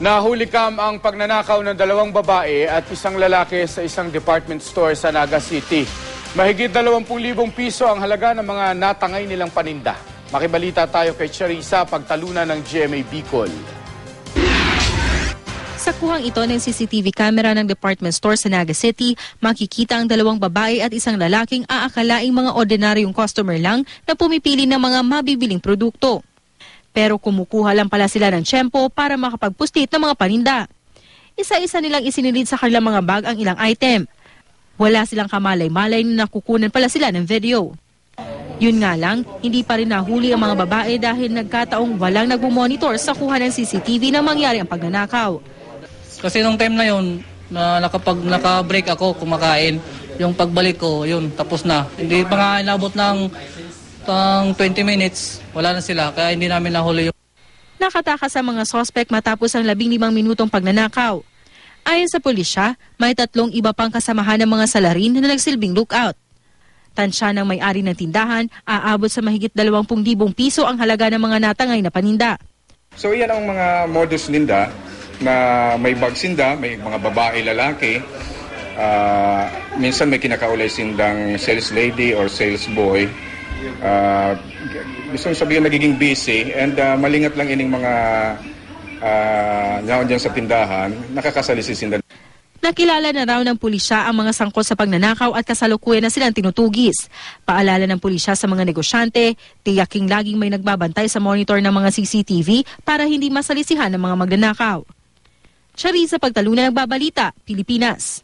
Nahuli kam ang pagnanakaw ng 2 babae at isang lalaki sa isang department store sa Naga City. Mahigit 20,000 piso ang halaga ng mga natangay nilang paninda. Makibalita tayo kay Charissa, pagtalunan ng GMA Bicol. Sa kuhang ito ng CCTV camera ng department store sa Naga City, makikita ang 2 babae at isang lalaking aakalaing mga ordinaryong customer lang na pumipili ng mga mabibiling produkto. Pero kumukuha lang pala sila ng tiyempo para makapagpuslit ng mga paninda. Isa-isa nilang isinilid sa kanilang mga bag ang ilang item. Wala silang kamalay-malay na nakukunan pala sila ng video. Yun nga lang, hindi pa rin nahuli ang mga babae dahil nagkataong walang nagmumonitor sa kuha ng CCTV na mangyari ang pagnanakaw. Kasi nung time na yun, naka-break ako kumakain. Yung pagbalik ko, yun, tapos na. Hindi pa nga inabot ng 20 minutes, wala na sila, kaya hindi namin nahuli yung... Nakatakas sa mga sospek matapos ang 15 minutong pagnanakaw. Ayon sa pulisya, may 3 iba pang kasamahan ng mga salarin na nagsilbing lookout. Tansya ng may-ari ng tindahan, aabot sa mahigit 20,000 piso ang halaga ng mga natangay na paninda. So yan ang mga modus ninda na may bag sinda, may mga babae, lalaki. Minsan may kinakaulay sindang sales lady or sales boy. Gusto sabihin nagiging busy and malingat lang ining mga naon dyan sa tindahan, nakakasali si sinda. Nakilala na raw ng pulisya ang mga sangkot sa pagnanakaw at kasalukuyan na silang tinutugis. Paalala ng pulisya sa mga negosyante, tiyaking laging may nagbabantay sa monitor ng mga CCTV para hindi masalisihan ng mga magnanakaw. Charissa, pagtalunan ng Balita, Pilipinas.